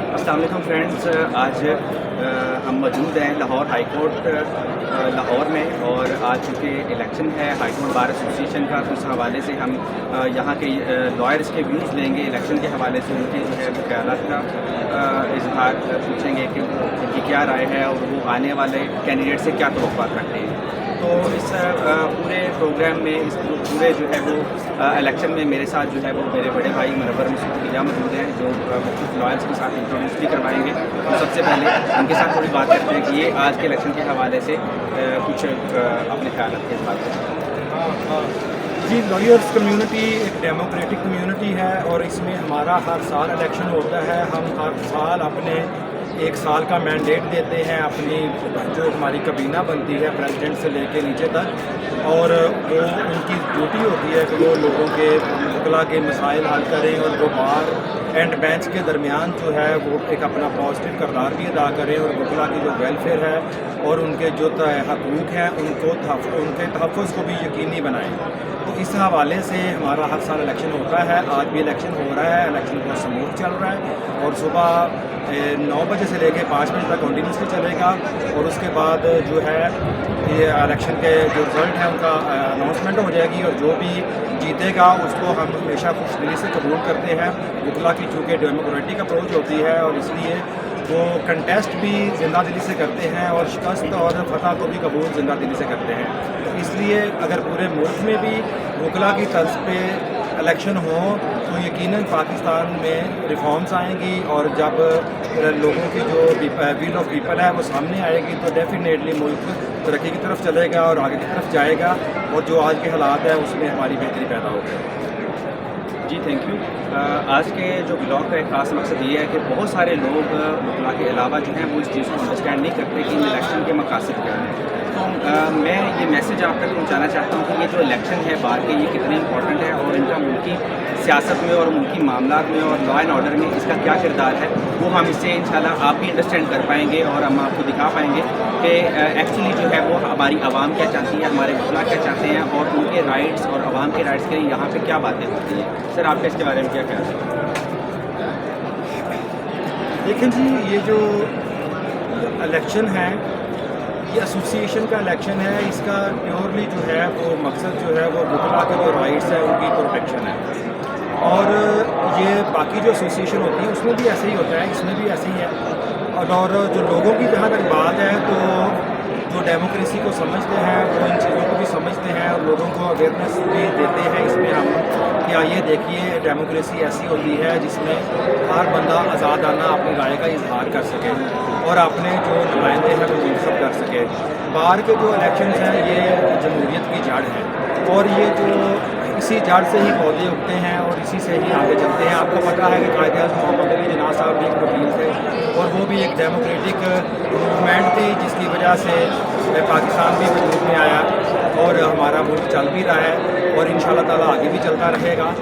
अस्सलाम वालेकुम फ्रेंड्स। आज हम मौजूद हैं लाहौर हाई कोर्ट लाहौर में, और आज चूँकि इलेक्शन है हाई कोर्ट बार एसोसिएशन का, तो उस हवाले से हम यहाँ के लॉयर्स के व्यूज़ लेंगे इलेक्शन के हवाले से, उनके जो है ख्यालात का इजहार पूछेंगे कि उनकी क्या राय है और वो आने वाले कैंडिडेट से क्या तवक्कुआत रखते हैं। तो इस पूरे प्रोग्राम में, इस पूरे जो है वो इलेक्शन में मेरे साथ जो है वो मेरे बड़े भाई मुनव्वर मसूद खिजा मौजूद हैं, जो मुख्तलिफ लॉयर्स के साथ इंट्रोड्यूस भी करवाएंगे। तो सबसे पहले उनके साथ थोड़ी बात करते हैं कि ये आज के इलेक्शन के हवाले से कुछ अपने ख्याल के बात करें। जी, लॉयर्स कम्युनिटी एक डेमोक्रेटिक कम्युनिटी है और इसमें हमारा हर साल इलेक्शन होता है। हम हर साल अपने 1 साल का मैंडेट देते हैं, अपनी जो हमारी कबीना बनती है प्रेसिडेंट से लेके नीचे तक, और वो उनकी ड्यूटी होती है कि वो लोगों के वकला के मसाइल हल करें और वो बार एंड बेंच के दरमियान जो है वो एक अपना पॉजिटिव किरदार भी अदा करें और वकला की जो वेलफेयर है और उनके जो हकूक़ हैं उनके तहफ़्फ़ुज़ को भी यकीनी बनाएं। तो इस हवाले से हमारा हर साल इलेक्शन होता है। आज भी इलेक्शन हो रहा है, इलेक्शन बहुत स्मूथ चल रहा है और सुबह 9 बजे से लेकर 5 बजे तक कंटिन्यूसली चलेगा, और उसके बाद जो है ये इलेक्शन के जो रिज़ल्ट है उनका अनाउंसमेंट हो जाएगी, और जो भी जीतेगा उसको हम हमेशा खुशदिली से कबूल करते हैं। वकला की चूँकि डेमोक्रेटिक अप्रोच होती है और इसलिए वो कंटेस्ट भी ज़िंदा दिली से करते हैं और शिकस्त और फतह को भी कबूल ज़िंदा दिली से करते हैं। तो इसलिए अगर पूरे मुल्क में भी वकला की तर्ज पे इलेक्शन हो तो यकीनन पाकिस्तान में रिफॉर्म्स आएंगी, और जब लोगों की जो विल ऑफ पीपल है वो सामने आएगी तो डेफिनेटली मुल्क तरक्की की तरफ चलेगा और आगे की तरफ जाएगा, और जो आज के हालात है उसमें हमारी बेहतरी पैदा होगी। जी थैंक यू। आज के जो ब्लॉग का एक खास मकसद ये है कि बहुत सारे लोग वकला के अलावा जो हैं वो इस चीज़ को अंडरस्टैंड नहीं करते कि इन इलेक्शन के मकासद क्या हैं। तो मैं ये मैसेज आप तक पहुँचाना चाहता हूँ कि ये जो इलेक्शन है बाहर के, ये कितने इंपॉर्टेंट है और इनका मुल्की सियासत में और मुल्की मामलात में और लॉ एंड ऑर्डर में इसका क्या किरदार है, वो हम इससे इंशाल्लाह आप भी अंडरस्टैंड कर पाएंगे और हम आपको दिखा पाएंगे कि एक्चुअली जो है वो हमारी आवाम क्या चाहती है, हमारे वकला क्या चाहते हैं और उनके राइट्स और आवाम के राइट्स के लिए यहाँ पे क्या बातें होती हैं। सर आपका इसके बारे में क्या ख्याल है? देखें जी, ये जो इलेक्शन है ये एसोसिएशन का इलेक्शन है। इसका प्योरली जो है वो मकसद जो है वो वकला के जो राइट्स है उनकी प्रोटेक्शन है, और ये बाकी जो एसोसिएशन होती है उसमें भी ऐसे ही होता है, इसमें भी ऐसे ही है। और जो लोगों की जहाँ तक बात है तो जो डेमोक्रेसी को समझते हैं वो इन चीज़ों को भी समझते हैं और लोगों को अवेयरनेस भी देते हैं इसमें हम कि आइए देखिए डेमोक्रेसी ऐसी होती है जिसमें हर बंदा आज़ादाना अपनी राय का इजहार कर सके और अपने जो नुमाइंदे हैं वो मुंतखब कर सके। बाहर के जो इलेक्शन हैं ये जमहूरियत की जड़ है, और ये जो इसी जड़ से ही पौधे उगते हैं और इसी से ही आगे चलते हैं। आपको पता है कि कायदे-ए-आज़म मोहम्मद अली जिन्ना साहब भी एक वकील थे और वो भी एक डेमोक्रेटिक मूवमेंट थी जिसकी वजह से पाकिस्तान भी वजूद में आया और हमारा मुल्क चल भी रहा है और इंशाअल्लाह ताला आगे भी चलता रहेगा।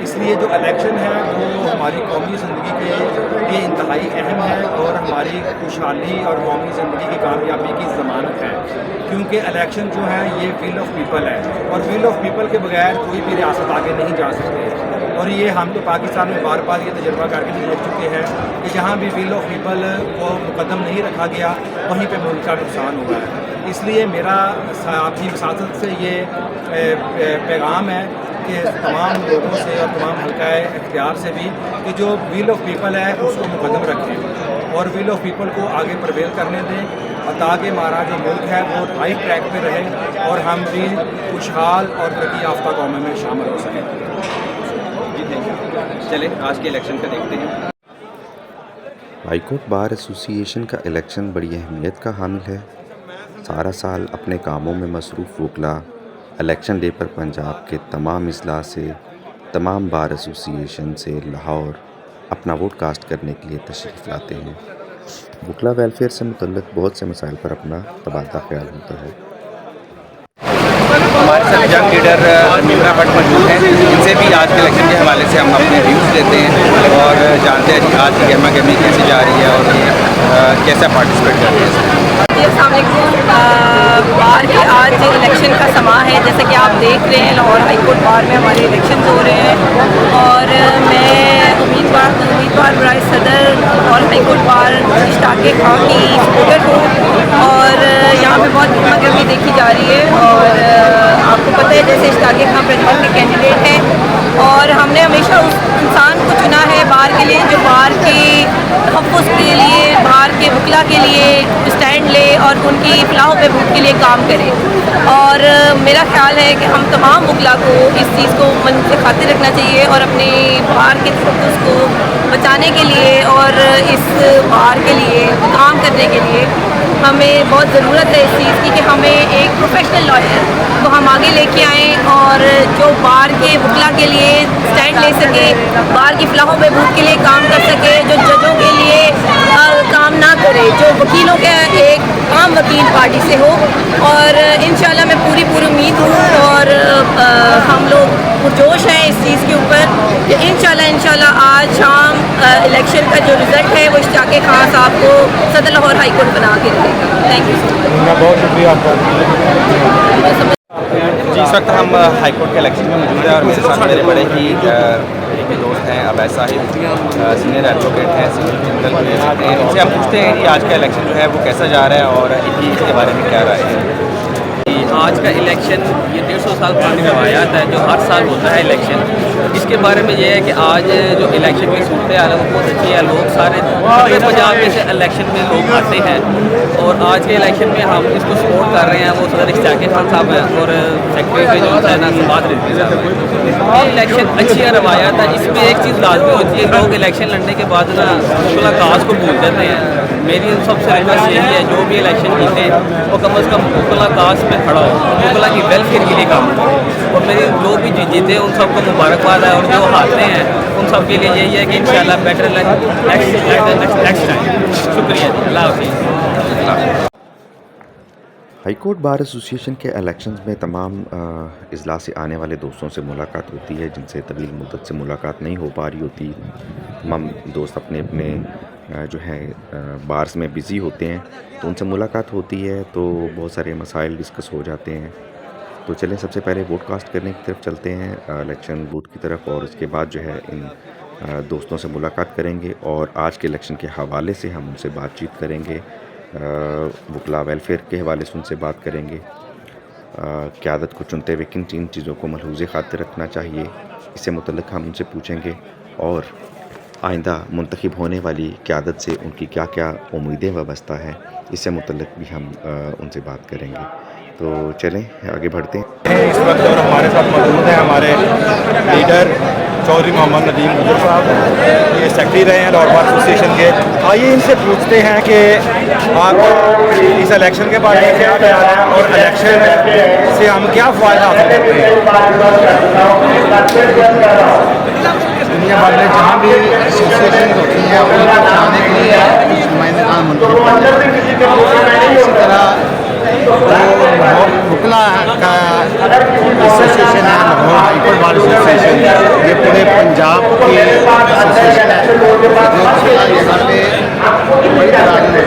इसलिए जो इलेक्शन है वो हमारी कौमी ज़िंदगी के लिए इंतहाई अहम है और हमारी खुशहाली और कौमी ज़िंदगी की कामयाबी की ज़मानत है, क्योंकि इलेक्शन जो है ये विल ऑफ पीपल है और विल ऑफ पीपल के बगैर कोई भी रियासत आगे नहीं जा सकती। और ये हम तो पाकिस्तान में बार बार ये तजुर्बा करके भी देख चुके हैं कि जहाँ भी विल ऑफ पीपल को मुकदम नहीं रखा गया वहीं पे मुल्क का नुकसान हुआ है। इसलिए मेरा आपकी वसातत से ये पैगाम है कि तमाम लोगों से और तमाम हल्का इख्तियार से भी कि जो विल ऑफ पीपल है उसको मुकदम रखें और विल ऑफ पीपल को आगे प्रवेल करने दें, ताकि हमारा जो मुल्क है वो राइट ट्रैक पे रहे और हम भी खुशहाल और तरक्की याफ्ता कौमों में शामिल हो सकें। जी थैंक यू। चले आज के इलेक्शन का देखते हैं। हाईकोर्ट बार एसोसिएशन का इलेक्शन बड़ी अहमियत का हामिल है। सारा साल अपने कामों में मसरूफ़ वकला इलेक्शन डे पर पंजाब के तमाम अजला से, तमाम बार एसोसिएशन से लाहौर अपना वोट कास्ट करने के लिए तशरीफ़ लाते हैं। वकला वेलफेयर से मुतल्लिक़ बहुत से मसाइल पर अपना तबादला ख्याल होता है। हमारे साथ यंग लीडर मीरा भट्ट मौजूद हैं, इनसे भी आज के इलेक्शन के हवाले से हम अपने व्यूज़ देते हैं और जानते हैं कि आज की गहमा गहमी कैसे जा रही है और ये कैसा पार्टिसिपेट कर रही है। बार के आज इलेक्शन का समा है, जैसे कि आप देख रहे हैं लाहौर हाई कोर्ट बार में हमारे इलेक्शन हो रहे हैं और मैं उम्मीदवार बराए सदर और high court bar Ishtiaq Khan की सपोर्टर हूँ और यहाँ पे बहुत गहमा गहमी देखी जा रही है। और आपको पता है जैसे इश्ताक खान प्रेसिडेंट के कैंडिडेट हैं और हमने हमेशा उस इंसान को चुना है बार के लिए जो बार के तहफ़्फ़ुज़ के लिए, बार के वकला के लिए स्टैंड ले और उनकी फलाह व बहबूद के लिए काम करे। और मेरा ख्याल है कि हम तमाम वकला को इस चीज़ को मन से खातिर रखना चाहिए और अपने बार के तहफ़्फ़ुज़ को बचाने के लिए और इस बार के लिए काम करने के लिए हमें बहुत ज़रूरत है इस चीज़ की कि हमें एक प्रोफेशनल लॉयर को हम आगे लेके आएँ और जो बार के वकला के लिए स्टैंड ले सके, बार की फलाह व बहबूद के लिए काम कर सके, जो जजों के लिए काम ना करे, जो वकीलों के एक आम वकील पार्टी से हो। और इंशाल्लाह मैं पूरी उम्मीद हूँ और हम लोग पुरजोश हैं इस चीज़ के ऊपर कि इंशाल्लाह आज शाम इलेक्शन का जो रिज़ल्ट है वो इश्ताक खान साहब को सदर लाहौर हाई कोर्ट बना के देगा। Thank you so much. बहुत शुक्रिया आपका। जी, इस वक्त हम हाई कोर्ट के इलेक्शन में मौजूद हैं और मेरे साथ मेरे बड़े ही दोस्त हैं अवैस साहिब, सीनियर एडवोकेट हैं, सीनियर क्रिमिनल लॉयर हैं। इनसे हम पूछते हैं कि आज का इलेक्शन जो है वो कैसा जा रहा है और इनकी इसके बारे में क्या राय है। आज का इलेक्शन ये 150 साल पुरानी रवायात है जो हर साल होता है इलेक्शन। इसके बारे में ये है कि आज जो इलेक्शन की सूरत हाल है वो बहुत अच्छी है। लोग सारे पूरे पंजाब में से इलेक्शन में लोग आते हैं और आज के इलेक्शन में हम इसको सपोर्ट कर रहे हैं। वो सदर इश्ताक खान साहब हैं और सेक्रेटरी पे जो है ना सबात रिजवी साहब हैं। ये इलेक्शन अच्छी है रवायात है। इसमें एक चीज़ लाजमी होती है, लोग इलेक्शन लड़ने के बाद ना मुलाकात को भूल जाते हैं। मेरी सबसे रिक्वेस्ट यही है जो भी इलेक्शन जीते वो कम अज़ कम मुलाकात में खड़ा हो, मुगला की वेलफेयर के लिए काम करें। और मेरे जो भी जीते हैं उन सबको मुबारकबाद है और जो हारते हैं उन सब के लिए यही है कि इंशाल्लाह बेटर नेक्स्ट टाइम। शुक्रिया जी, अल्लाह हाफ़िज़। हाईकोर्ट बार एसोसिएशन के इलेक्शंस में तमाम इजलास से आने वाले दोस्तों से मुलाकात होती है जिनसे तवील मुद्दत से मुलाकात नहीं हो पा रही होती। तमाम दोस्त अपने अपने जो है बार्स में बिज़ी होते हैं, तो उनसे मुलाकात होती है तो बहुत सारे मसाइल डिस्कस हो जाते हैं। तो चलें सबसे पहले वोट कास्ट करने की तरफ चलते हैं, इलेक्शन बूथ की तरफ, और उसके बाद जो है इन दोस्तों से मुलाकात करेंगे और आज के इलेक्शन के हवाले से हम उनसे बातचीत करेंगे, वकला वेलफेयर के हवाले से उनसे बात करेंगे, क़यादत को चुनते हुए किन किन चीज़ों को मलहूज़ खातिर रखना चाहिए, इससे मुतल्लिक़ हम उनसे पूछेंगे और आइंदा मुंतखब होने वाली क़यादत से उनकी क्या क्या उम्मीदें वाबस्ता हैं, इससे मुतल्लिक़ भी हम उनसे बात करेंगे। तो चलें आगे बढ़ते हैं। इस वक्त और हमारे साथ मौजूद हैं हमारे लीडर चौधरी मोहम्मद नदीम गुजर साहब, ये सेक्रेटरी रहे हैं लाहौर बार एसोसिएशन के। आइए इनसे पूछते हैं कि आप इस इलेक्शन के बारे में क्या ख्याल है और इलेक्शन से हम क्या फ़ायदा हासिल करते हैं। दुनिया भर में जहाँ भी एसोसिएशन होती हैं उनको चलाने के लिए कुछ नुमाइंदगान मुंतखब करते हैं। इसी तरह वकला का एसोसिएशन है, लाहौर हाईकोर्ट बार एसोसिएशन, ये पूरे पंजाब की एसोसिएशन है जो यहाँ पे बड़ी तादाद में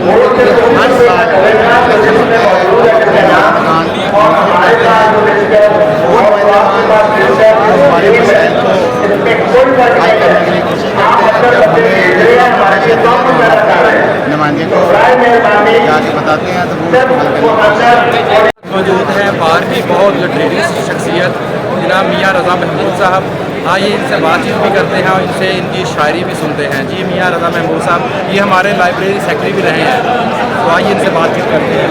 मौजूद हैं। हर साल इलेक्शन होते हैं, नुमाइंदगान वो नुमाइंदगान हमारे मसाइल को हल करने के लिए कोशिश करते हैं। नुमाइंदे को जाके बताते हैं तो वो उसको हल करने मौजूद हैं बार की बहुत लटरेरियस शख्सियत जनाब मियाँ रज़ा महमूद साहब। आइए इनसे बातचीत भी करते हैं और इनसे इनकी शायरी भी सुनते हैं। जी मियाँ रज़ा महमूद साहब, ये हमारे लाइब्रेरी सेक्रेटरी भी रहे हैं, तो आइए इनसे बातचीत करते हैं।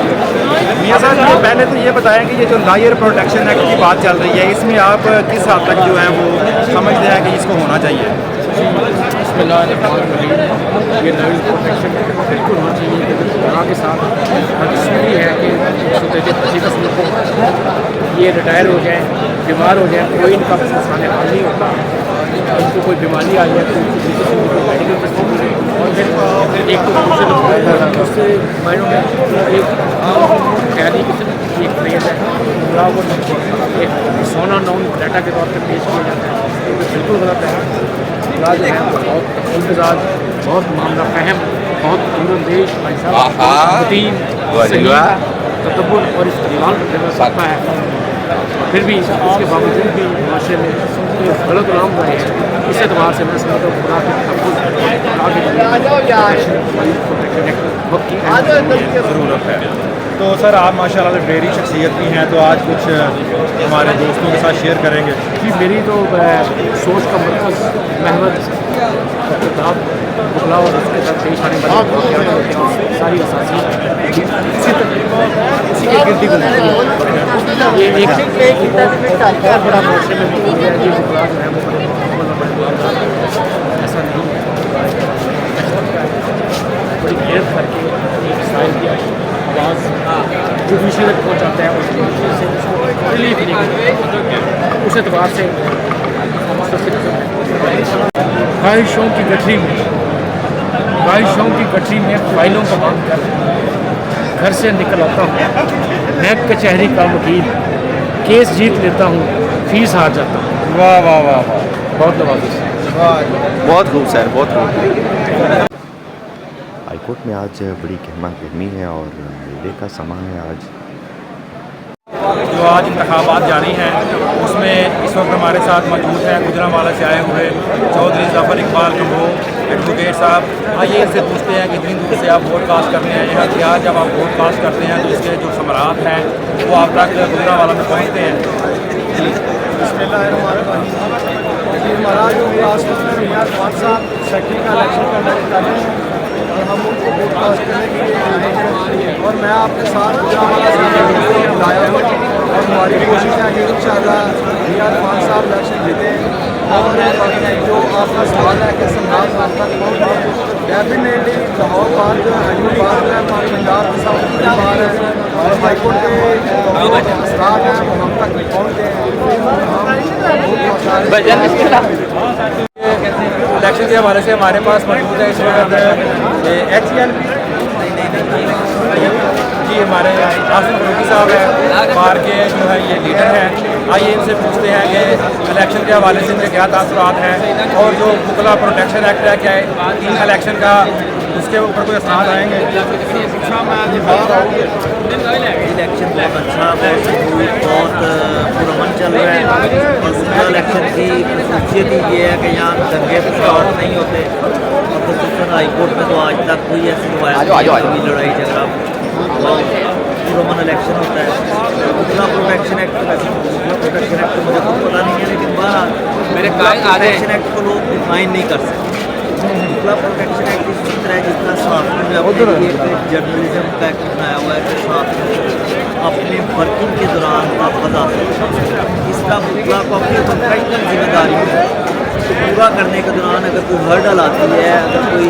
मियाँ साहब, ये पहले तो ये बताएं कि ये जो लॉयर प्रोटेक्शन एक्ट की बात चल रही है, इसमें आप किस हद तक जो है वो समझते हैं कि इसको होना चाहिए। ये लॉयर प्रोटेक्शन बिल्कुल होना चाहिए कि यहाँ के साथ इसमें है कि ये रिटायर हो जाए, बीमार हो जाए, कोई इनका सामने हाल नहीं होता, उनको कोई बीमारी आ जाए तो उनको मेडिकल फैसिलिटी और फिर एक तो दूसरे मायनों में एक ख्याली किस्म की एक क्रेज़ है। गुलाब को एक सोना नॉन डाटा के तौर पर पेश किया जाता है, ये बिल्कुल गलत है। गुलाब जो है बहुत इंतज़ार, बहुत मामला फहम, बहुत दूरंदेश भाई साहब, तदब्बुर और इस्तेमाल सकता है। फिर भी इसके बावजूद भी माशरे में जो गलत नाम रहे हैं, इस एतबार से मैं समझता हूँ खुदा के तहफ़्फ़ुज़ वक्त की ज़रूरत है। तो सर आप माशाल्लाह से डेयरी शख्सियत भी हैं, तो आज कुछ हमारे दोस्तों के साथ शेयर करेंगे। जी मेरी तो सोच का मरकज़ महमद बुखला और उसके साथ पेश आने वाले सारी असासी इसी के गिरदी गुजरती है। ये एक बहुत बड़ा माशरे में मौजूद है कि बुखला जो है वो ऐसा नहीं है, बड़ी मेहनत करके एक साइल की आवाज़ जुडिशरी तक पहुँचाता है और जुडिशरी से उसको रिलीफ नहीं मिलता। उस एतबार से ख्वाहिशों की गठरी में फाइलों का मांग कर घर से निकल आता हूँ, मैं कचहरी का वकील, केस जीत लेता हूँ, फीस हार जाता हूँ। वाह वाह वाह वाह, बहुत नवाज़िश। बहुत खूब सर, बहुत खूब। हाईकोर्ट में आज बड़ी गहमा गहमी है और मेले का समा है आज। जो आज इंतखाबात जारी हैं उसमें इस वक्त हमारे साथ मौजूद हैं गुजरांवाला से आए हुए चौधरी ज़फ़र इकबाल कम्बो एडवोकेट साहब। आइए इनसे पूछते हैं कि इतनी दूर से आप वोट कास्ट करने आए हैं, क्या जब आप वोट कास्ट करते हैं तो इसके जो समरात हैं वो आप तक गुजरांवाला में पहुँचते हैं? हमारा जो मियां खान साहब सेक्रेटरी का इलेक्शन कंडक्ट कर रहे हैं और हम उनको वोट कास्ट करने के लिए आए हैं और मैं आपके साथ गुजरांवाला से बुलाया हूँ और हमारी कोशिश है कि इंशाअल्लाह मियां खान साहब इलेक्शन जीते। और जो आपका सवाल है कि सम्राट आप तक पहुँच, डेफिनेटली लाहौर बार जो है हजूर बार है, हमारे पंजाब के साथ बार है और हाईकोर्ट के असरात हैं वो हम तक पहुँचते हैं। इलेक्शन के हवाले से हमारे पास मौजूद है इस वक्त HLP जी हमारे आसिफ फरूकी साहब हैं, बार के जो है ये लीडर हैं। आइए इनसे पूछते हैं कि इलेक्शन के हवाले से इनके क्या तासुरात हैं और जो बुखला प्रोटेक्शन एक्ट है क्या इन इलेक्शन का उसके ऊपर कोई असरात आएंगे? इलेक्शन बहुत अच्छा, बहुत पुरअमन चल रहा है और दूसरा इलेक्शन की खसूसियत ही ये है कि यहाँ दंगे फसाद नहीं होते और खसूसन हाईकोर्ट में तो आज तक कोई ऐसी कभी लड़ाई झगड़ा और पुरअमन इलेक्शन होता है। दूसरा प्रोटेक्शन एक्ट प्रोटेक्शन एक्ट मुझे कुछ पता नहीं है, लेकिन बहरहाल मेरे प्रोटेक्शन एक्ट को लोग डिफाइन नहीं कर सकते। दूसरा प्रोटेक्शन एक्ट इस तरह है जितना साफी में अपने लिए जर्नलिज्म का एक्ट बनाया हुआ है कि साफी अपने वर्किंग के दौरान वापस आ सकते हैं। इसका पूरा को अपनी प्रोफेशनल जिम्मेदारी पूरा करने के दौरान अगर कोई हर्डल आती है, अगर कोई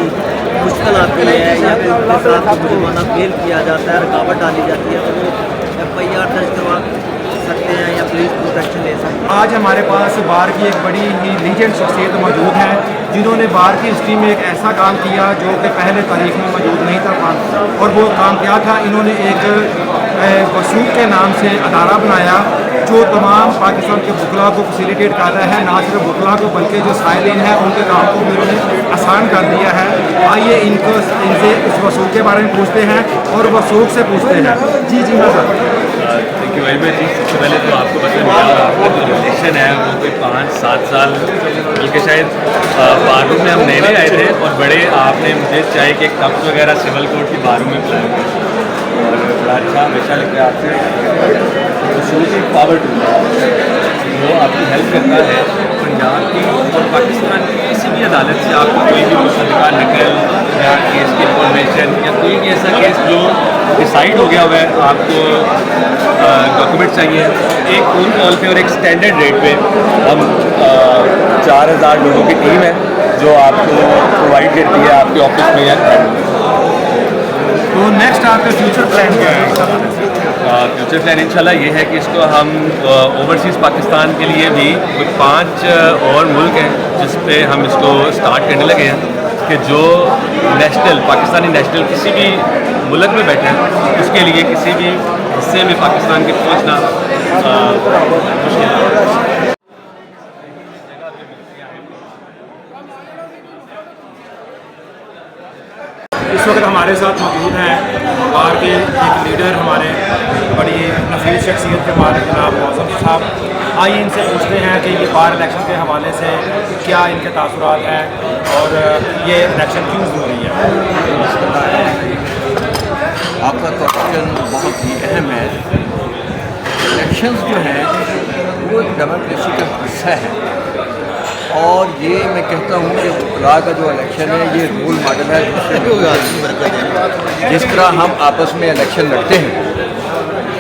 मुश्किल आती है या कोई उसके साथ जुर्माना फेल किया जाता है, रुकावट डाली जाती है तो वो FIR दर्ज करवा सकते हैं या पुलिस प्रोटेक्शन ले सकते हैं। आज हमारे पास बार की एक बड़ी ही लीजेंड शख्सियत मौजूद है जिन्होंने बार की हिस्ट्री में एक ऐसा काम किया जो कि पहले तारीख में मौजूद नहीं था। और वो काम क्या था, इन्होंने एक वसूख के नाम से अदारा बनाया जो तमाम पाकिस्तान के बुखला को फैसिलिटेट कर रहा है, ना सिर्फ बुखला को बल्कि जो साइलिन है उनके काम को भी उन्होंने आसान कर दिया है। आइए इनसे इस वसूख के बारे में पूछते हैं और वसूख से पूछते हैं। जी जी हाँ sir. Thank you very much जी। सबसे पहले तो आपको पता नहीं आपका जो इलेक्शन है वो कोई 5-7 साल बल्कि शायद बारूम में हम नए नए आए थे और बड़े आपने मुझे चाहे कि कप्स वगैरह सिविल कोर्ट की बारूम में बुलाए और बड़ा अच्छा हमेशा लगता है आपसे वसूल की पावर टू वो आपकी हेल्प करता है पंजाब की और पाकिस्तान की किसी भी अदालत से आपको कोई भी मुसल्लका नकल या केस की इंफॉर्मेशन या कोई भी ऐसा केस जो डिसाइड हो गया हुआ है आपको डॉक्यूमेंट चाहिए एक फ़ोन कॉल पे और एक स्टैंडर्ड रेट पे हम 4000 लोगों की टीम है जो आपको प्रोवाइड करती है आपके ऑफिस में या घर में। तो नेक्स्ट आपका फ्यूचर प्लान क्या है? फ्यूचर प्लान इंशाल्लाह ये है कि इसको हम ओवरसीज़ पाकिस्तान के लिए भी कुछ 5 और मुल्क हैं जिस पे हम इसको स्टार्ट करने लगे हैं कि जो नेशनल पाकिस्तानी नेशनल किसी भी मुल्क में बैठे हैं उसके लिए किसी भी हिस्से में पाकिस्तान के पहुंचना मुश्किल है। इस वक्त हमारे साथ मौजूद हैं बार के एक लीडर, हमारे बड़ी नफीस शख्सियत के बारे जनाब मौसम साहब। आइए इनसे पूछते हैं कि ये बार इलेक्शन के हवाले से क्या इनके तासुरात हैं और ये इलेक्शन क्यों ज़रूरी है। आपका क्वेश्चन बहुत ही अहम है। इलेक्शंस जो हैं वो डेमोक्रेसी का हिस्सा है और ये मैं कहता हूँ कि वकला का जो इलेक्शन है ये रोल मॉडल है जिस तरह हम आपस में इलेक्शन लड़ते हैं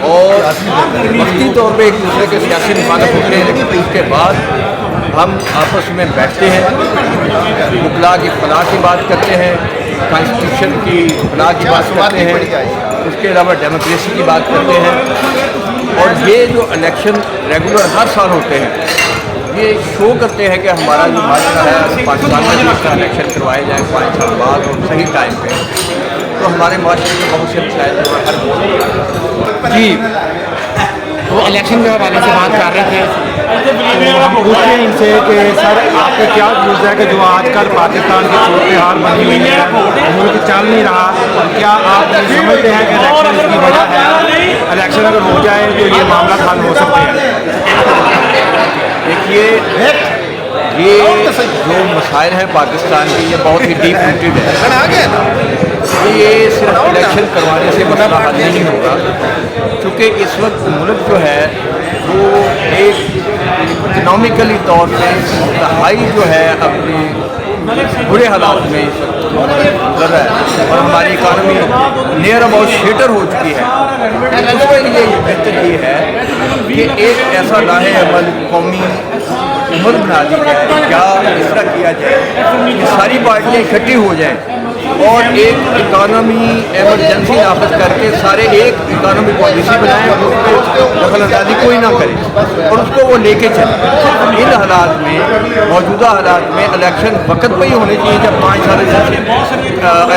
और वक्ती तौर पे एक दूसरे के सियासी मुखालिफ होते हैं, लेकिन उसके बाद हम आपस में बैठते हैं, वकला की फलाह की बात करते हैं, कॉन्स्टिट्यूशन की फलाह की बात करते हैं, उसके अलावा डेमोक्रेसी की बात करते हैं। और ये जो इलेक्शन रेगुलर हर साल होते हैं ये शो करते हैं कि हमारा जो माशरा है पाकिस्तान में भी इसका इलेक्शन करवाया जाए 5 साल बाद और सही टाइम पे, तो हमारे माशरे में बहुत से मसाइल जो हर जी वो इलेक्शन के हवाले से बात कर रहे थे। तो हम पूछते हैं इनसे कि सर आपके क्या व्यूज़ है कि जो आजकल पाकिस्तान की सूरत हाल बनी हुई है, मुल्क चल नहीं रहा, क्या आप समझते हैं कि इलेक्शन इसकी वजह है? इलेक्शन अगर हो जाए तो ये मामला हल हो सकते हैं? देखिए, ये जो मसाइल हैं पाकिस्तान के ये बहुत ही डीप रूटेड है। ये सिर्फ इलेक्शन करवाने से मसला हल नहीं होगा, क्योंकि इस वक्त मुल्क जो है वो एक इकनॉमिकली तौर पर इंतहाई जो है अपने बुरे हालात में गुजर रहा है और हमारी इकानमी नियर अबाउट शेटर हो चुकी है। उसके लिए ये बेहतर ये है कि एक ऐसा लाहे अमल कौमी उम्र बना दी जाए, क्या इस तरह किया जाए कि सारी पार्टियाँ इकट्ठी हो जाएँ और एक इकानमी एमरजेंसी नाफज करके सारे एक इकानमी पॉलिसी बनाएं और उस पर दखल अंदाजी कोई ना करे और उसको वो लेके चले। इन हालात में, मौजूदा हालात में इलेक्शन वक्त पर ही होने चाहिए जब 5 साल से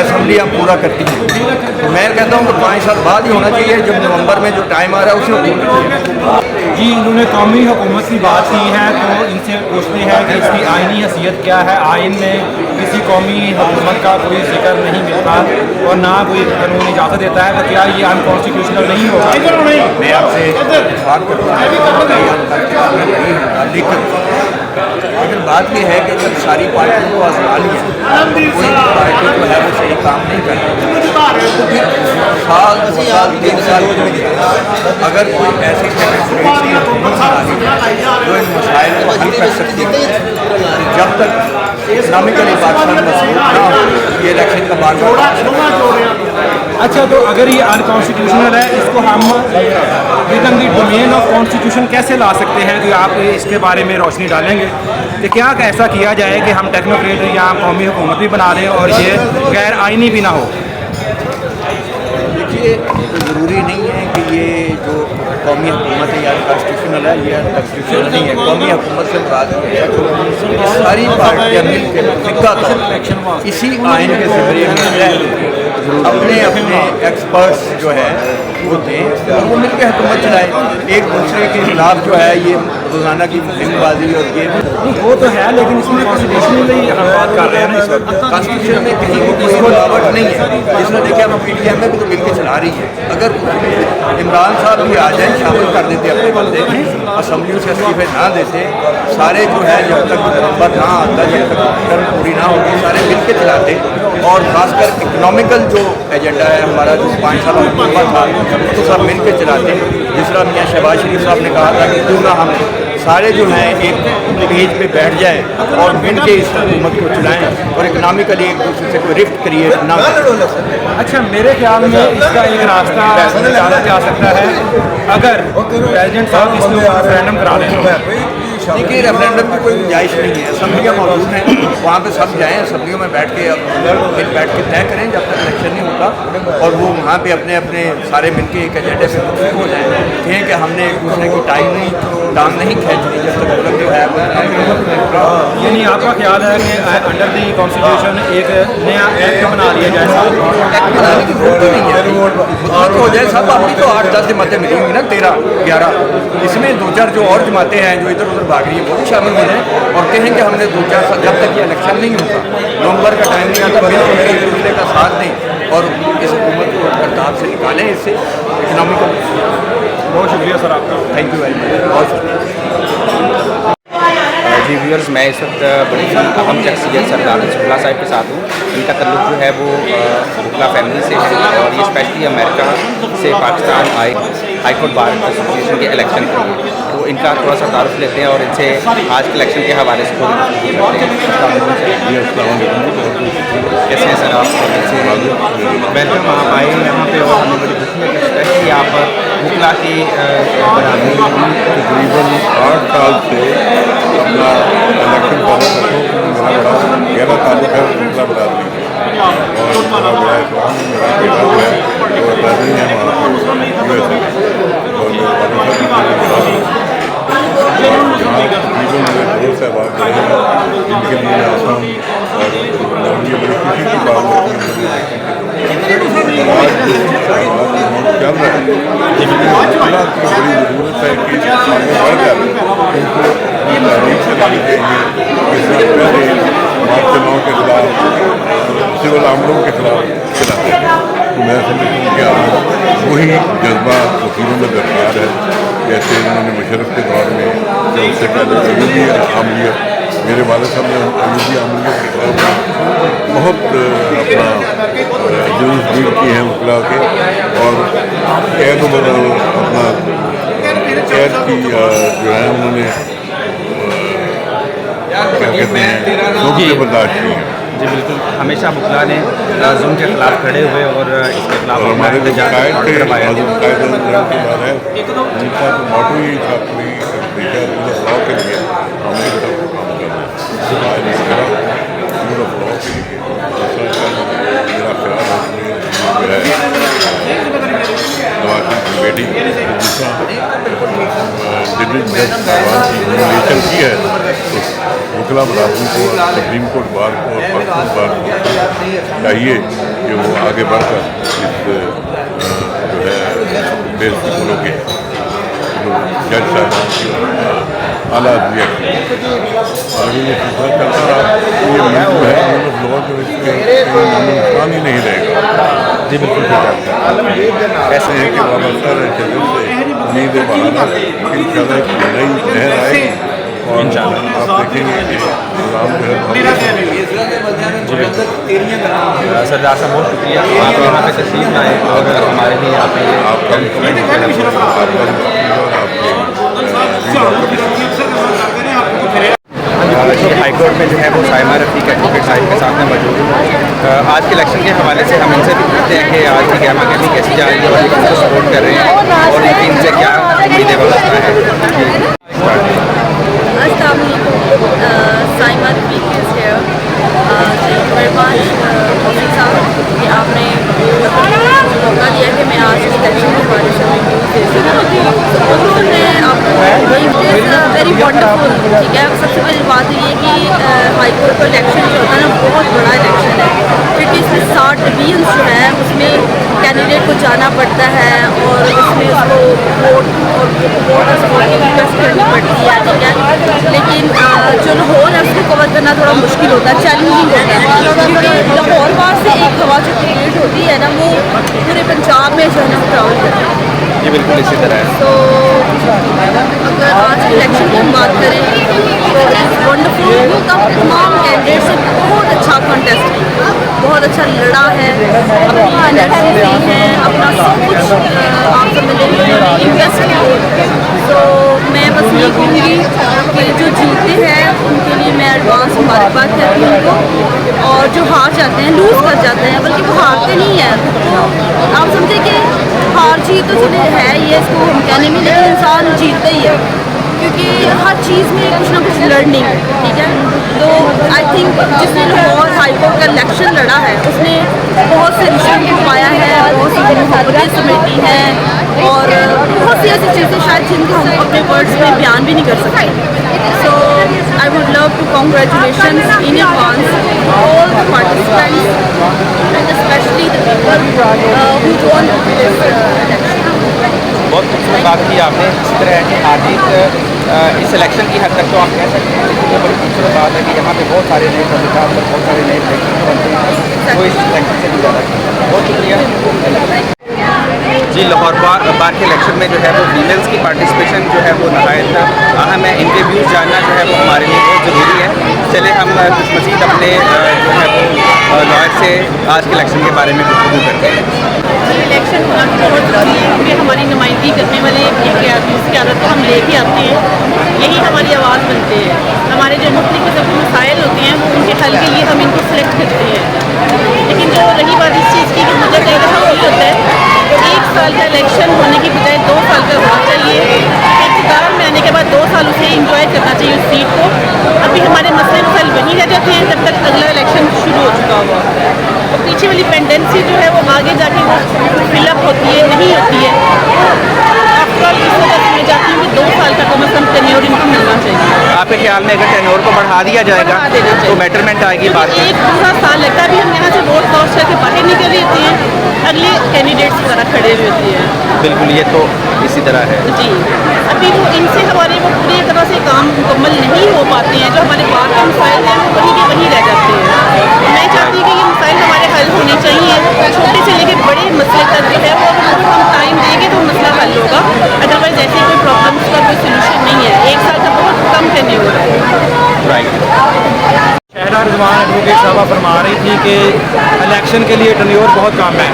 असम्बलियाँ पूरा करती हैं। तो मैं कहता हूँ कि 5 साल बाद ही होना चाहिए, जब नवंबर में जो टाइम आ रहा है उसे होना चाहिए। जी, इन्होंने कौमी हुकूमत की बात की है तो इनसे पूछते हैं कि इसकी आइनी हैसियत क्या है। आइन में किसी कौमी हुकूमत का कोई जिक्र नहीं मिलता और ना कोई कानून इजाज़त देता है, तो क्या ये अनकॉन्स्टिट्यूशनल नहीं होगा? मैं आपसे बात करता हूँ, लेकिन बात यह है कि जब सारी पार्टियों को आजमा लिया, कोई पार्टी जो है वो सही काम नहीं कर रही, तो फिर साल 2 साल 3 साल अगर कोई ऐसी जो इन मसाइल को हल कर सकती है, जब तक इस्लामिकली पाकिस्तान मजबूत ना हो ये इलेक्शन का बार। अच्छा, तो अगर ये अनकॉन्स्टिट्यूशनल है, इसको हम with in the domain of constitution कैसे ला सकते हैं? तो आप इसके बारे में रोशनी डालेंगे कि क्या ऐसा किया जाए कि हम टेक्नोक्रेट या कौमी हुकूमत भी बना लें और ये गैर आइनी भी ना हो? देखिए, ज़रूरी नहीं है कि ये जो कौमी हुकूमत है या कॉन्स्टिट्यूशनल है या कॉन्स्टिट्यूशनल नहीं है। कौमी हुकूमत से बात है सारी पार्टियाँ मिलकर इसी आइन के ज़रिए में अपने अपने एक्सपर्ट्स जो है वो दें और वो मिलकर हुकूमत चलाए। एक दूसरे के खिलाफ जो है ये रोज़ाना की मुहिमबाजी और ये वो तो है, लेकिन इसमें कॉन्स्टिट्यूशनली हम बात कर रहे हैं ना इस वक्त। कॉन्स्टिट्यूशन में कहीं कोई रुकावट नहीं है। जिसने देखा हम PTM में भी तो मिलकर चला रही है। अगर इमरान साहब भी आ जाए, शामिल कर देते अपने बंदे, असम्बलियों से इस्तीफे ना देते, सारे जो है जब तक नंबर ना आता, जब तक टर्म पूरी ना होती, सारे मिल के चलाते और ख़ासकर इकनॉमिकल जो एजेंडा है हमारा जो 5 साल हुकूमत था उसको सब मिल के चलाते। जिस तरह मियाँ शहबाज शरीफ साहब ने कहा था कि क्यों ना हम सारे जो हैं एक पेज पे बैठ जाएं और मिल के इस हुकूमत को चलाएं और इकनॉमिकली एक दूसरे से कोई रिफ्ट क्रिएट ना करें। अच्छा, मेरे ख्याल में इसका एक रास्ता निकाला जा सकता है अगर प्रेसिडेंट साहब इसमें रेफरेंडम करा लें। देखिए रेफरेंडम की कोई गुंजाइश नहीं है, असम्बलियाँ मौजूद हैं, वहाँ पे सब जाएँ, असम्बलियों में बैठ के बैठ के तय करें जब तक इलेक्शन नहीं होगा, और वो वहाँ पे अपने अपने सारे मिलके एक एजेंडे पे मुतफिक हो जाएँ, कहें कि हमने एक दूसरे की टांग नहीं खींचनी जब तक मुल्क जो है यानी आपका ख्याल है कि अंडर दी कॉन्स्टिट्यूशन एक नया एक्ट बना लिया जाए? एक्ट बनाने की जरूरत ही नहीं है, मुतफिक हो जाए सब। अभी तो 8-10 जमातें मिली हुई ना, 13-11, इसमें 2-4 जो और जमातें हैं जो इधर उधर भाग रही हैं वो भी शामिल हो जाएँ और कहें कि हमने 2-4 साल जब तक ये इलेक्शन नहीं होगा, नवंबर का टाइम नहीं आता, बिल्कुल एक दूसरे का साथ दें और इस हुकूमत को हड़ताल से निकालें, इससे इकनॉमिकल। बहुत शुक्रिया सर आपका। थैंक यू वेरी मच, बहुत शुक्रिया। जी व्यूअर्स, मैं इस वक्त बड़ी ही अहम शख्सियत सरदार शुक्ला साहब के साथ हूँ। इनका तल्लुक़ जो है वो शुक्ला फैमिली से है और ये स्पेशली अमेरिका से पाकिस्तान आए हाई कोर्ट बार एसोसिएशन के इलेक्शन के लिए, तो इनका थोड़ा सा तारुफ लेते हैं और इनसे आज के इलेक्शन के हवाले से थोड़ी करते हैं। कैसे हैं सर आप? वेलकम, आप आए यहाँ पे और हमें बड़ी खुशी है कि स्पेशली आप शुक्ला की तकरीबन 8 साल से अपना इलेक्शन फॉलो करता हूँ। मेरा बड़ा गहरा ताल्लुक है शुक्ला बरादरी और मेरा बड़ा इस्लाम मेरा बेटा है और बरादरी है वहाँ पर और मेरे साहबान गए हैं जिनके लिए मैं आता हूँ और मुझे बड़ी खुशी की बात है आज चल रहा है की बड़ी ज़रूरत है कि आगे बढ़कर उनको तहरीक चलानी चाहिए। इस पहले मार्च 9 के खिलाफ सिविल आमलों के खिलाफ चलाते हैं, तो मैं समझता हूँ कि आज वही जज्बा वकीलों में दरकार है, जैसे उन्होंने मुशर्रफ के दौर में या उससे पहले अयूबी आमलियत, मेरे वाले साहब ने अयूबी आमलियत के खिलाफ बहुत अपना जुलूस लीड किए हैं वकला के और कैद अपना कैद की जो है उन्होंने क्या कहते हैं लोग बर्दाश्त किए हैं। जी बिल्कुल, हमेशा वकला ने जुल्म के खिलाफ खड़े हुए और इसके खिलाफ हमारे जो कायद थे के बाद है उनका तो मोटो ही था पूरी लॉ के लिए हमने काम करना है लॉ के लिए। मेरा ख्याल है बेटी दूसरा डिस्ट्रिक्ट जज साहबान की नॉमिनेशन की है तो वकला बरादरी को सुप्रीम कोर्ट बार को और पाकिस्तान बार को चाहिए कि वो आगे बढ़कर इस जो है बेसिकों के जज साहबान की आला दिया आगे ये सिलसिला चलता रहा तो ये मुल्क है लॉ जो इसके नुकसान ही नहीं रहेगा। जी बिल्कुल ठीक है। ऐसे हैं कि वाबस्ता रहते से उम्मीद है बहाना इंशाल्लाह एक नई लहर आएगी और आप देखेंगे कि राम जो है सरदार साहब बहुत शुक्रिया आप यहाँ पे तशरीफ में आए और हमारे लिए आपने हाई कोर्ट में जो है वो साइमा रफीक एडवोकेट साहिब के साथ में मौजूद हूँ। आज के इलेक्शन के हवाले से हम इनसे भी पूछते हैं कि आज की गहमा गहमी कैसी जा रही है और ये किसको सपोर्ट कर रहे हैं और इनसे क्या उम्मीदें बरसता है। Saima Rafiq is here. कि आपने मौका दिया कि मैं आज के इलेक्शन के बारे में न्यूज़ दे सकूँ। वेरी वंडरफुल, ठीक है। सबसे पहली बात ये है कि हाई कोर्ट का इलेक्शन जो होता है ना बहुत बड़ा इलेक्शन है, क्योंकि इसमें 60 डिवीजन्स जो है उसमें कैंडिडेट को जाना पड़ता है और उसमें उसको वोट रिक्वेस्ट करनी पड़ती है, ठीक है। लेकिन जो लाहौर है उसको कवर करना थोड़ा मुश्किल होता है, चैलेंजिंग होता है, क्योंकि लाहौर बार से एक हवा जो क्रिएट होती है ना वो पूरे पंजाब में जो है ना ट्रैवल करती है। ये बिल्कुल इसी तरह है। तो अगर आज इलेक्शन की हम बात करें तो वंडरफुल तमाम कैंडिडेट से बहुत अच्छा कॉन्टेस्ट है, बहुत अच्छा लड़ा है, अपनी एनर्जी दी है, अपना सब कुछ आप सब मिले इन्वेस्ट किया। तो मैं बस ये कहूँगी कि जो जीतते हैं उनके लिए मैं एडवांस मुबारकबाद करती हूँ उनको, और जो हार जाते हैं लूज़ कर जाते हैं बल्कि वो हारते नहीं हैं, तो आप समझे कि हार जीत तो चले है ये इसको हम कहने में, लेकिन इंसान जीतता ही है। क्योंकि हर चीज़ में कुछ ना कुछ लर्निंग, ठीक है। तो आई थिंक जिसने लाहौर हाई कोर्ट का इलेक्शन लड़ा है उसने बहुत से रिश्तों को पाया है, बहुत सी मोहब्बतें समेटी हैं और बहुत सी ऐसी चीज़ें शायद जिनको हम अपने वर्ड्स में बयान भी नहीं कर सकते। So I would love to congratulation in advance all the participants and specially the people who won this election. बहुत खूबसूरत बात की आपने। इसी तरह आजीत इस इलेक्शन की हद तक तो आप कह सकते हैं, लेकिन ये बड़ी खूबसूरत बात है कि यहाँ पे बहुत सारे नए तरीका पर बहुत सारे नए इलेक्शन बनते हैं, वो इस इलेक्शन से भी ज़्यादा। बहुत शुक्रिया जी। लाहौर बार के इलेक्शन में जो है वो फीमेल्स की पार्टिसिपेशन जो है वो नहायत अहम है। इनके व्यूज़ जानना जो है वो हमारे लिए बहुत ज़रूरी है। चले हम कुछ मज़ीद अपने जो है वो लॉयर से आज के इलेक्शन के बारे में गुफ्तगू करते हैं। इलेक्शन होना बहुत ज़रूरी है क्योंकि हमारी नुमाइंदगी करने वाले एक आदमी की आदत को हम लेके आते हैं, यही हमारी आवाज़ बनते हैं। हमारे जो मुख्तलिफ किस्म के मसाइल होते हैं वो उनके हल के लिए हम इनको सेलेक्ट करते हैं। लेकिन जो रही बात इस चीज़ की कि मुझे कई दफ़ा फील होता है कि 1 साल का इलेक्शन होने की बजाय 2 साल का होना चाहिए। इक़्तिदार में आने के बाद 2 साल उसे इंजॉय करना चाहिए उस सीट को। अभी हमारे मसले मसाइल वहीं रह जाते हैं जब तक अगला इलेक्शन शुरू हो चुका हुआ। तो पीछे वाली पेंडेंसी जो है वो आगे जाके वो फिलअप होती है, नहीं होती है। आफ्टर इस वजह से मैं चाहती हूँ कि 2 साल का कम अज़ कम टेन्योर इनको मिलना चाहिए। आपके ख्याल में अगर टेन्योर को बढ़ा दिया जाएगा तो बेटरमेंट आएगी बात? एक पूरा साल लगता है। अभी हम यहाँ से वोट कास्ट करके बाहर निकल लेते हैं, अगले कैंडिडेट्स वगैरह खड़े हुए होते हैं। बिल्कुल, ये तो इसी तरह है जी। अभी वो इनसे हमारे वो पूरी तरह से काम मुकम्मल नहीं हो पाते हैं। जो हमारे बाहर के मसाइल हैं वो वहीं के वहीं रह जाते हैं। मैं चाहती हूँ कि ये मसाइल हमारे हल होने चाहिए। छोटे से लेकर बड़े मसले तक जो है वो अगर हम टाइम देंगे तो मसला हल होगा। अदरवाइज ऐसी कोई प्रॉब्लम का कोई सोल्यूशन नहीं है। 1 साल का बहुत कम टेन्योर है। राइट। शहला रिजवान एडवोकेट साहबा फरमा रही थी कि इलेक्शन के लिए टेन्योर बहुत कम है,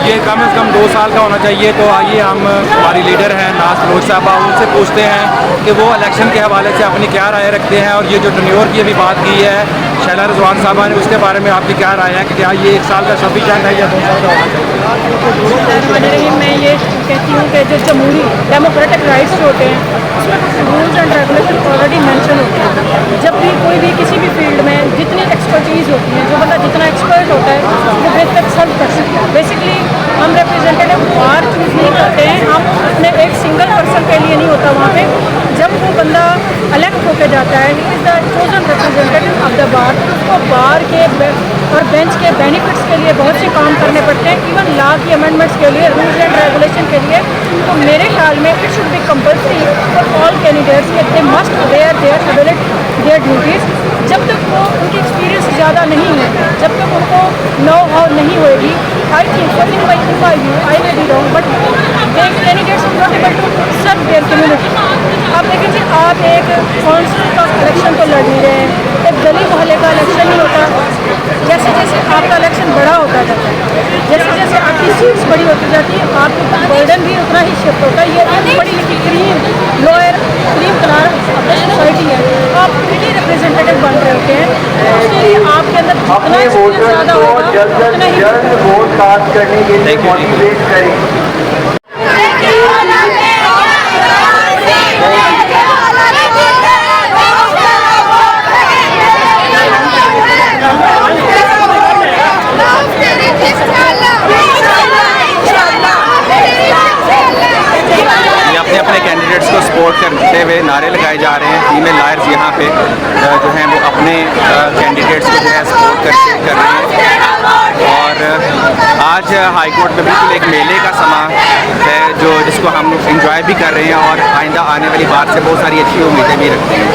ये कम से कम 2 साल का होना चाहिए। तो आइए हम हमारी लीडर हैं नाज फरोज साहबा, उनसे पूछते हैं कि वो इलेक्शन के हवाले से अपनी क्या राय रखते हैं और ये जो टेन्योर की अभी बात की है शहला रिजवान साहबा ने, उसके बारे में आपकी क्या राय है कि क्या ये 1 साल का सफिशिएंट है या 2 साल का होना चाहिए? मैं ये कहती हूँ कि जो जमहूरी डेमोक्रेटिक राइट्स जो होते हैं उसमें rules and regulation already mention होते हैं। जब भी कोई भी किसी भी फील्ड में जितनी एक्सपर्टीज़ होती है, जो बंदा जितना एक्सपर्ट होता है वो बेहतर सर्व कर सकता है। बेसिकली हम रिप्रेजेंटेटिव बार चूज़ नहीं करते हैं, हम अपने एक सिंगल पर्सन के लिए नहीं होता वहाँ पे। जब वो बंदा इलेक्ट होकर जाता है, is the chosen representative of the bar, उसको बार के और बेंच के बेनिफिट्स के लिए बहुत से काम करने पड़ते हैं, इवन लॉ की अमेंडमेंट्स के लिए, रूल्स एंड रेगुलेशन के लिए। तो मेरे ख्याल में it should be compulsory for all candidates कि they must wear their duties. जब तक वो उनकी एक्सपीरियंस ज़्यादा नहीं है, जब तक उनको नो हाउ नहीं होएगी, I think in my view I may be wrong but they candidates not able to serve their community. आप देखें जी, आप एक काउंसिल का इलेक्शन तो लड़ नहीं रहे हैं, एक गली मोहल्ले का इलेक्शन नहीं होता। जैसे जैसे आपका इलेक्शन बड़ा होता जाता है, जैसे जैसे आपकी सीट्स बड़ी होती जाती है, आपका बर्डन भी उतना ही शिफ्ट होता है। ये एक बड़ी लिखी cream lower cream colour society है, आप पीटी रिप्रेजेंटेटिव बन रहे होते हैं। उसके लिए आपके अंदर जितना एक्सपीरियंस ज़्यादा होगा उतना ही वोट कास्ट करने के लिए मोटिवेट करें। अपने कैंडिडेट्स को सपोर्ट करते हुए नारे लगाए जा रहे हैं। फीमेल लॉयर्स यहाँ पे जो हैं वो अपने कैंडिडेट्स को जो है सपोर्ट कर रहे हैं। और आज हाई कोर्ट में बिल्कुल एक मेले का समा है जिसको हम इंजॉय भी कर रहे हैं और आइंदा आने वाली बात से बहुत सारी अच्छी उम्मीदें भी रखते हैं।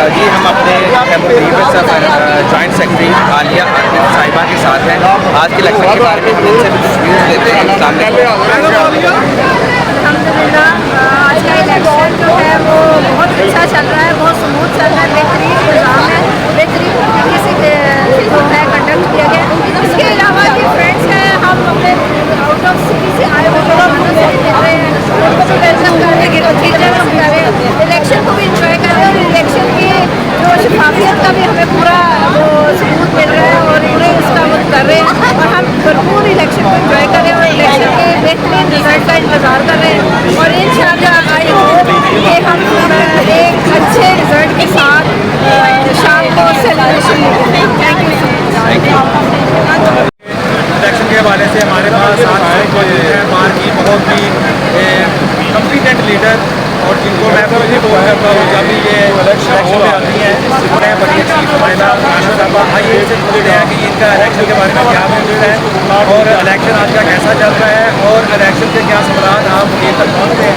जी हम अपने जॉइंट सेक्रेटरी आलिया साहिबा के साथ हैं। आज के इलेक्शन के बारे में हम इनसे भी कुछ व्यूज़ लेते हैं। अल्हम्दुलिल्लाह आज का इलेक्शन जो है वो बहुत अच्छा चल रहा है, बहुत स्मूथ चल रहा है, बेहतरीन निज़ाम है, बेहतरीन इंजॉय करें, इलेक्शन को भी इंजॉय करें और इलेक्शन की जो शफाफियत का भी हमें पूरा वो सबूत मिल रहा है और पूरे उसका वो कर रहे हैं और हम भरपूर इलेक्शन को इंजॉय करें और इलेक्शन के बेहतरीन रिजल्ट का इंतज़ार कर रहे हैं और इंशाअल्लाह आई होप कि हम एक अच्छे रिजल्ट के साथ शाम को सेलिब्रेशन करेंगे। Thank you so much. Election के हवाले से हमारे पास आज मौजूद है बाहर की बहुत ही कम्पिटेंट लीडर और जिनको मैं भी बोल करता हूँ जब भी ये इलेक्शन में आती हैं मैं बड़ी अच्छी नुमाइंदा साहबा आइए इनसे पूछते हैं कि इनका इलेक्शन के बारे में क्या मौजूद है और इलेक्शन आज का कैसा चल रहा है और इलेक्शन के क्या सवाल आप ये तक पहुँचते हैं।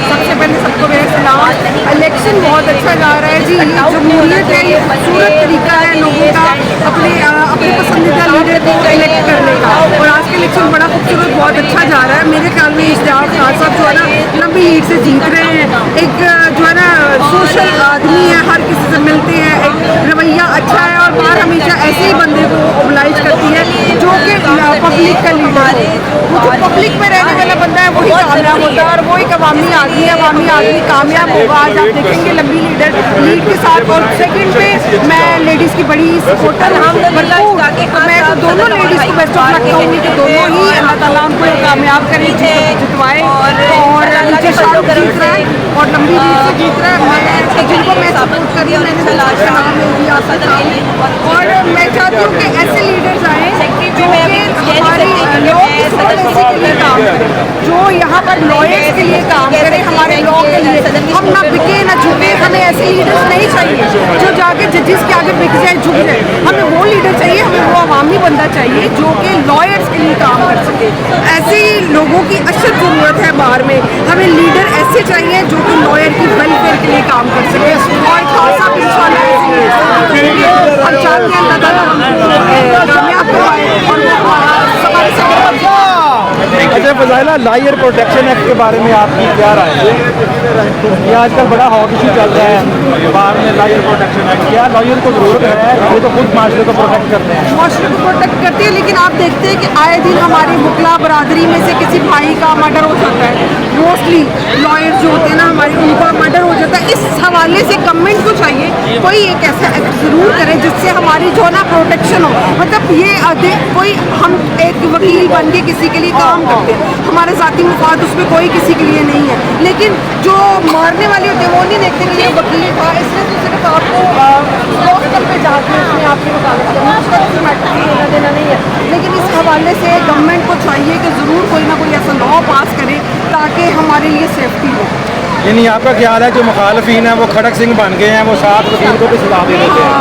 सबसे पहले सबको मेरा सलाम। इलेक्शन बहुत अच्छा जा रहा है जी, जमहूरियत है, ये खूबसूरत तरीका है लोगों का अपने पसंदीदा लीडर को इलेक्ट करने का और आज का इलेक्शन बड़ा खूबसूरत बहुत अच्छा जा रहा है। मेरे ख्याल में इश्तियाक खान साहब जो है ना लंबी लीड से जीत रहे हैं। एक जो है ना सोशल आदमी है, हर किसी से मिलते हैं, एक रवैया अच्छा है और बाहर हमेशा ऐसे ही बंदे को ओबलाइज करती है जो कि पब्लिक का लीडर है। वो जो पब्लिक में रहने वाला बंदा है वही कामयाब होता है और वो एक अवामी आदमी है, अवामी आदमी कामयाब होगा। आज आप देखेंगे लंबी लीड के साथ। और सेकंड पे मैं लेडीज़ की बड़ी सपोर्टर हूँ भरपूर, मैं तो दोनों लेडीज़ को बेस्ट ऑफ लक कहूँगी कि दोनों ही अल्लाह ताला उनको कामयाब करे, जितवाए और नीचे शाहरुख जीत रहा है और लंबी लीड से जीत रहा है। मैं जिनको मैं सपोर्ट कर रही हूँ, मैंने तलाश का नाम ले दिया और मैं चाहती हूँ कि ऐसे लीडर्स आए जो कि हमारी लोग की सोच ऐसी के लिए काम करें, जो यहाँ पर लॉयर्स के लिए काम करें, हमारे लॉ के लिए। हम ना बिके ना झुके, हमें ऐसे लीडर्स नहीं चाहिए जो जाके जजेस के आगे बिक जाए झुक जाए। हमें वो लीडर चाहिए, हमें वो अवामी बंदा चाहिए जो कि लॉयर्स के लिए काम कर सके। ऐसे ही लोगों की अशद ज़रूरत है बाहर में, हमें लीडर ऐसे चाहिए जो कि लॉयर की वेलफेयर के लिए काम कर सके और खासा इंशाल्लाह हम चाहते हैं कामयाब करवाए और अच्छा फजाइला, लायर प्रोटेक्शन एक्ट के बारे में आपकी क्या राय है? ये आजकल बड़ा हॉट इशू चल रहा है बाहर में, लायर प्रोटेक्शन एक्ट। क्या लॉयर को जरूरत है? ये तो खुद माशरे को प्रोटेक्ट करते हैं, माशरे को प्रोटेक्ट करते हैं, लेकिन आप देखते हैं कि आए दिन हमारी मुखला बरादरी में से किसी भाई का मर्डर हो जाता है। मोस्टली लॉयर जो होते हैं ना हमारे, उनका मर्डर हो जाता है। इस हवाले से गवर्नमेंट को चाहिए कोई एक ऐसा एक्ट ज़रूर करे जिससे हमारी जो ना प्रोटेक्शन हो। मतलब ये कोई हम एक वकील बन के किसी के लिए काम करते हैं, हमारे ज़ाती मुफाद उसमें कोई किसी के लिए नहीं है, लेकिन जो मारने वाले होते हैं वो नहीं देखते कि ये वकील था, इसलिए तो सिर्फ आपको हॉस्पिटल पे जाके उसमें आपकी वकालत करना, उसका कोई मैटर लेना देना नहीं है। लेकिन इस हवाले से गवर्नमेंट को चाहिए कि ज़रूर कोई ना कोई ऐसा लॉ पास करे ताकि हमारे लिए सेफ्टी हो। यानी आपका ख्याल है जो मुखालफिन है वो खड़क सिंह बन गए हैं, वो साथ वकील को भी सलाह दे देते हैं,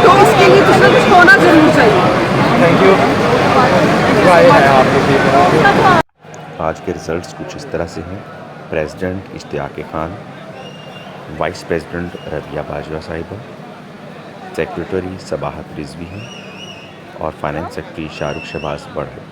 तो इसके लिए कुछ ना कुछ होना ज़रूर चाहिए। Thank you. आज के रिजल्ट्स कुछ इस तरह से हैं। President Ishtiaq Khan, vice president Rabia Bajwa साहिबा, सेक्रेटरी सबाहत रिजवी हैं और फाइनेंस सेक्रेटरी शाहरुख शहबाज बड़हज।